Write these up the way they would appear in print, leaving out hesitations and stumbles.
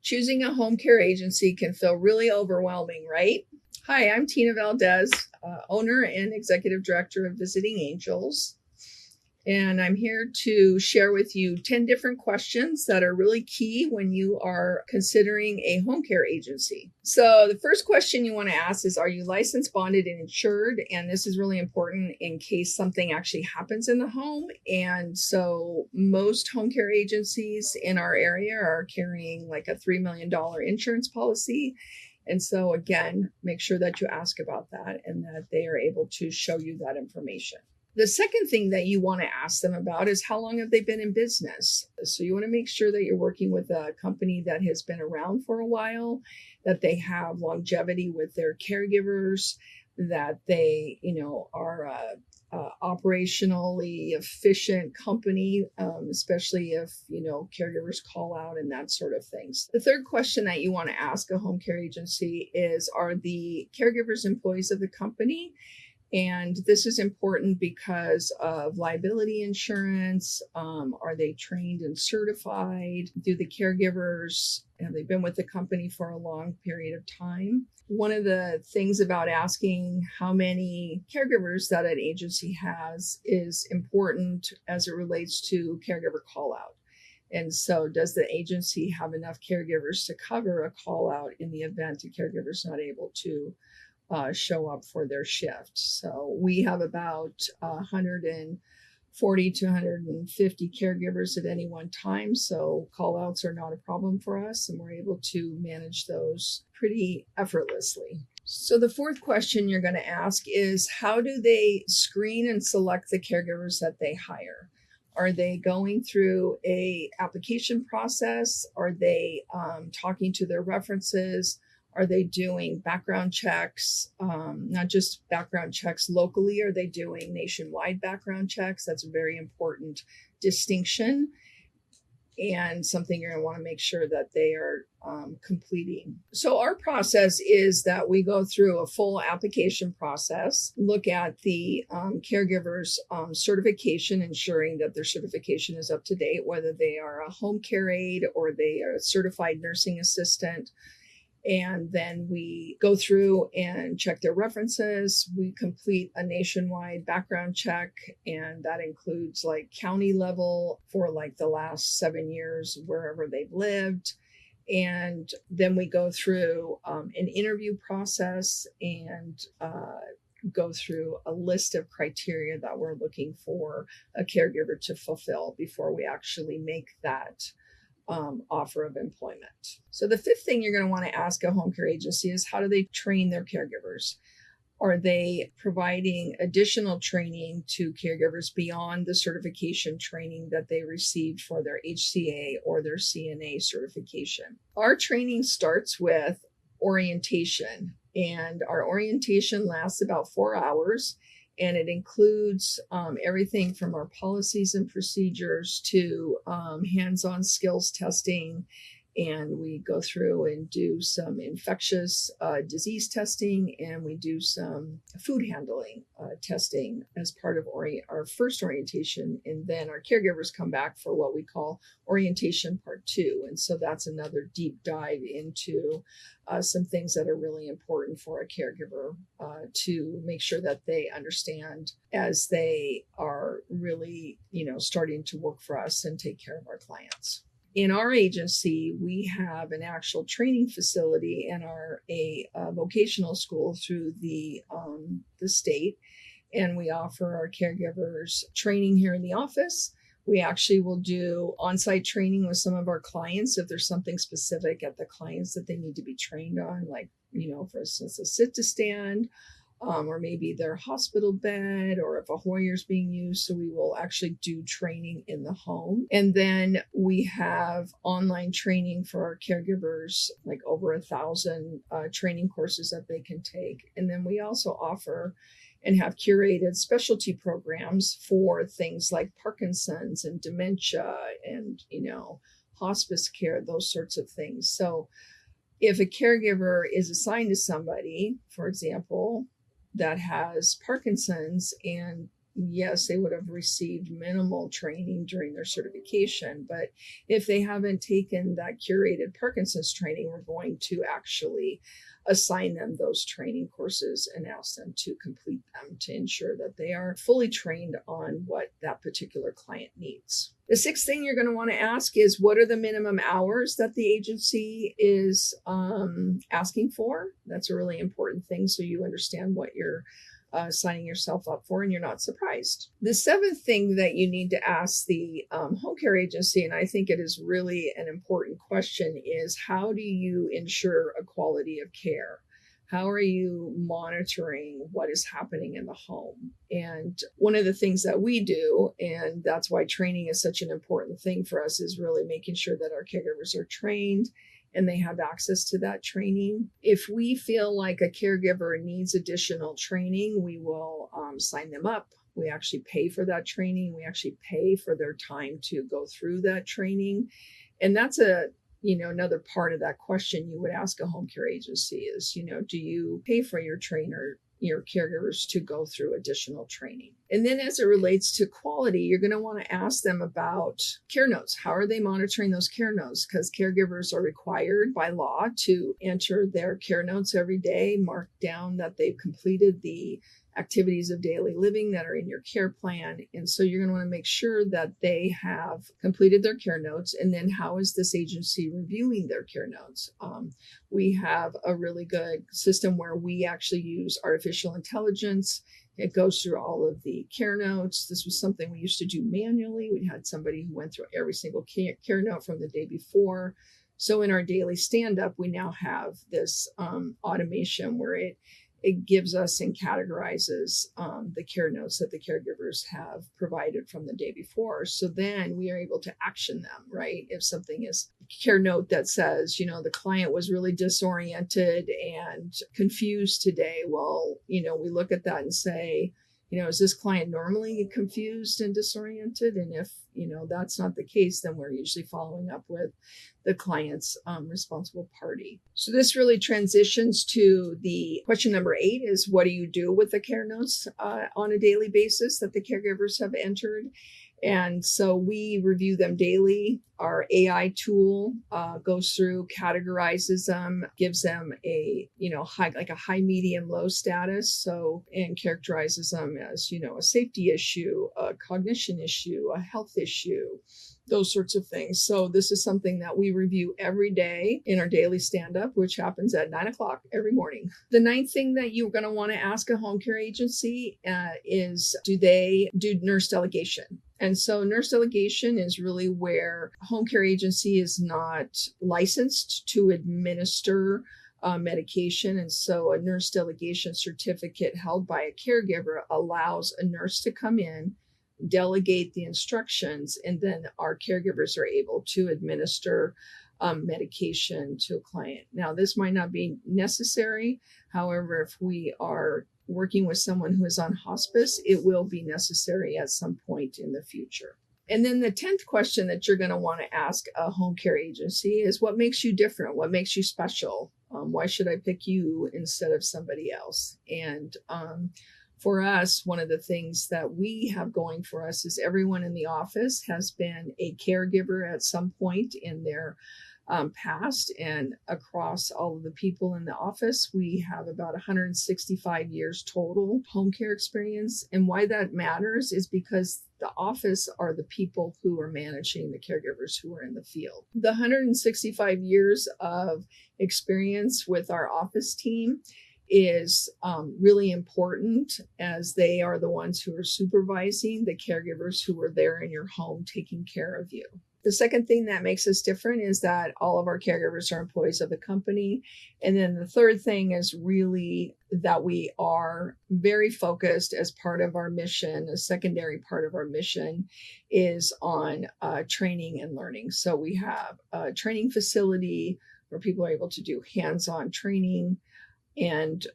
Choosing a home care agency can feel really overwhelming, right? Hi, I'm Tina Valdez, owner and executive director of Visiting Angels. And I'm here to share with you 10 different questions that are really key when you are considering a home care agency. So the first question you want to ask is, are you licensed, bonded, and insured? And this is really important in case something actually happens in the home. And so most home care agencies in our area are carrying like a $3 million insurance policy. And so again, make sure that you ask about that and that they are able to show you that information. The second thing that you want to ask them about is how long have they been in business? So you want to make sure that you're working with a company that has been around for a while, that they have longevity with their caregivers, that they, are a operationally efficient company, especially if, caregivers call out and that sort of things. The third question that you want to ask a home care agency is, are the caregivers employees of the company? And this is important because of liability insurance. Are they trained and certified? Do the caregivers, have they been with the company for a long period of time? One of the things about asking how many caregivers that an agency has is important as it relates to caregiver call out. And so does the agency have enough caregivers to cover a call out in the event a caregiver is not able to show up for their shift? So we have about 140 to 150 caregivers at any one time. So call outs are not a problem for us, and we're able to manage those pretty effortlessly. So the fourth question you're going to ask is, how do they screen and select the caregivers that they hire? Are they going through a application process? Are they talking to their references? Are they doing background checks, not just background checks locally? Are they doing nationwide background checks? That's a very important distinction and something you're going to want to make sure that they are completing. So our process is that we go through a full application process, look at the caregiver's certification, ensuring that their certification is up to date, whether they are a home care aide or they are a certified nursing assistant. And then we go through and check their references. We complete a nationwide background check, and that includes like county level for like the last 7 years, wherever they've lived. And then we go through an interview process and go through a list of criteria that we're looking for a caregiver to fulfill before we actually make that offer of employment. So the fifth thing you're going to want to ask a home care agency is, how do they train their caregivers? Are they providing additional training to caregivers beyond the certification training that they received for their HCA or their CNA certification? Our training starts with orientation, and our orientation lasts about 4 hours. And it includes everything from our policies and procedures to hands-on skills testing. And we go through and do some infectious disease testing, and we do some food handling testing as part of our first orientation. And then our caregivers come back for what we call orientation part 2. And so that's another deep dive into some things that are really important for a caregiver to make sure that they understand as they are really, starting to work for us and take care of our clients. In our agency, we have an actual training facility and are a vocational school through the state, and we offer our caregivers training here in the office. We actually will do on-site training with some of our clients if there's something specific at the clients that they need to be trained on, like, for instance, a sit to stand, or maybe their hospital bed, or if a Hoyer is being used. So we will actually do training in the home. And then we have online training for our caregivers, like over 1,000 training courses that they can take. And then we also offer and have curated specialty programs for things like Parkinson's and dementia and, hospice care, those sorts of things. So if a caregiver is assigned to somebody, for example, that has Parkinson's and yes, they would have received minimal training during their certification, but if they haven't taken that curated Parkinson's training, we're going to actually assign them those training courses and ask them to complete them to ensure that they are fully trained on what that particular client needs. The sixth thing you're going to want to ask is, what are the minimum hours that the agency is asking for? That's a really important thing, so you understand what you're signing yourself up for and you're not surprised. The seventh thing that you need to ask the home care agency, and I think it is really an important question, is how do you ensure a quality of care? How are you monitoring what is happening in the home? And one of the things that we do, and that's why training is such an important thing for us, is really making sure that our caregivers are trained and they have access to that training. If we feel like a caregiver needs additional training, we will sign them up. We actually pay for that training. We actually pay for their time to go through that training. And that's another part of that question you would ask a home care agency is, do you pay for your trainer, your caregivers to go through additional training? And then as it relates to quality, you're going to want to ask them about care notes. How are they monitoring those care notes? Because caregivers are required by law to enter their care notes every day, mark down that they've completed the activities of daily living that are in your care plan. And so you're going to want to make sure that they have completed their care notes. And then how is this agency reviewing their care notes? We have a really good system where we actually use artificial intelligence. It goes through all of the care notes. This was something we used to do manually. We had somebody who went through every single care note from the day before. So in our daily stand-up, we now have this automation where it gives us and categorizes the care notes that the caregivers have provided from the day before. So then we are able to action them, right? If something is a care note that says, the client was really disoriented and confused today. Well, we look at that and say, is this client normally confused and disoriented? And if, that's not the case, then we're usually following up with the client's responsible party. So this really transitions to the question number 8 is, what do you do with the care notes on a daily basis that the caregivers have entered? And so we review them daily. Our AI tool goes through, categorizes them, gives them a high, medium, low status. So, and characterizes them as, a safety issue, a cognition issue, a health issue, those sorts of things. So this is something that we review every day in our daily stand-up, which happens at 9:00 every morning. The ninth thing that you're going to want to ask a home care agency is, do they do nurse delegation? And so nurse delegation is really where a home care agency is not licensed to administer medication. And so a nurse delegation certificate held by a caregiver allows a nurse to come in, delegate the instructions, and then our caregivers are able to administer medication to a client. Now, this might not be necessary. However, if we are working with someone who is on hospice, it will be necessary at some point in the future. And then the 10th question that you're going to want to ask a home care agency is, what makes you different? What makes you special? Why should I pick you instead of somebody else? And for us, one of the things that we have going for us is everyone in the office has been a caregiver at some point in their past, and across all of the people in the office, we have about 165 years total home care experience. And why that matters is because the office are the people who are managing the caregivers who are in the field. The 165 years of experience with our office team is really important, as they are the ones who are supervising the caregivers who are there in your home taking care of you. The second thing that makes us different is that all of our caregivers are employees of the company. And then the third thing is really that we are very focused as part of our mission. A secondary part of our mission is on training and learning. So we have a training facility where people are able to do hands-on training. And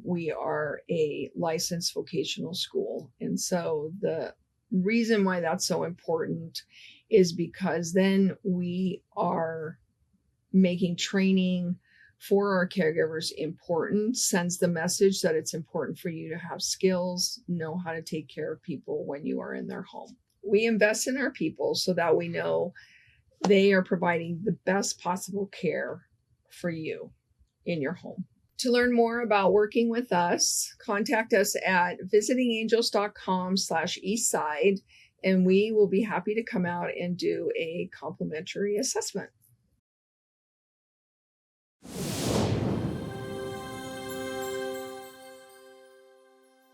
we are a licensed vocational school. And so the reason why that's so important is because then we are making training for our caregivers important, sends the message that it's important for you to have skills, know how to take care of people when you are in their home. We invest in our people so that we know they are providing the best possible care for you in your home. To learn more about working with us, contact us at visitingangels.com/eastside, and we will be happy to come out and do a complimentary assessment.